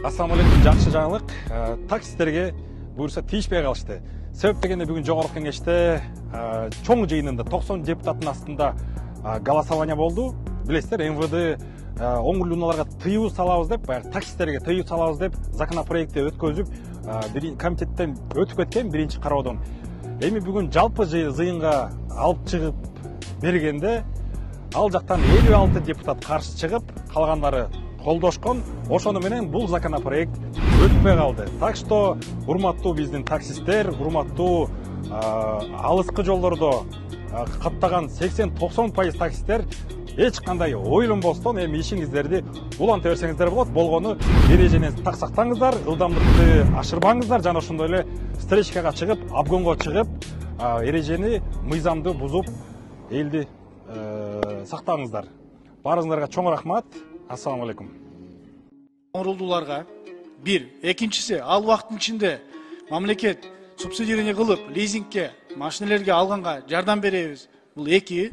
Assalamu alaikum, жакшы жаңылык. Таксистерге буюрса тийишпей калышты. Себеп дегенде бүгүн жогорку кеңеште чоң жыйынында 90 депутаттын астында голосование болду. Билесиздер, МВД оңгул унааларга тыюу салабыз деп, баягы таксистерге тыюу салабыз деп законопроектти өткөзүп, комитеттен өтүп кеткен биринчи кароодон. Эми бүгүн жалпы жыйынга алып чыгып бергенде ал жактан 56 депутат каршы чыгып, калгандары колдошкон. Ошону менен бул законопроект өтпөй калды. Так что урматтуу биздин таксисттер, урматтуу алыскы жолдордо каттаган 80-90% таксисттер эч кандай ойлонбостон эми ишиңиздерди уланта берсеңиздер болот. Болгону эрежени так сактаңыздар, ылдамдыкты ашырбаңыздар жана ошондой эле встречкага чыгып, обгонго чыгып, эрежени, мыйзамды бузуп, элди сактаңыздар. Баарыңыздарга чоң рахмат. Assalamu alaikum. Орулдууларга бир, экинчиси ал убакыттын ичинде мамлекет субсидирование кылып, лизингке, машинелерге алганга жардам беребиз. Бул эки.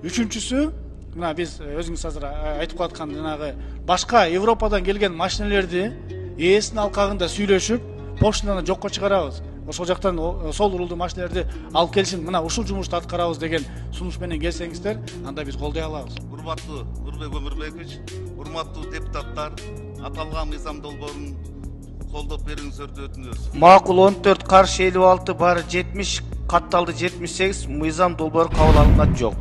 Үчүнчүсү, мына биз өзүңүз азыр айтып аткан жанагы башка Европадан келген машинелерди ээсинин алкагында сүйлөшүп, поштадан жокко чыгарабыз. Ошол жактан сол урулдуу машинелерди алып келсин, мына ушул жумушту аткарабыз деген сунуш менен келсеңиздер, анда биз колдой алабыз. Урматтуу Нурбек Өмүрбекович, урматтуу депутаттар, аталган мыйзам долбоорун колдоп бериңиздерди өтүнөбүз. Макул 14, каршы 56, бары 70, катталды 78, мыйзам долбоору кабыл алынган жок.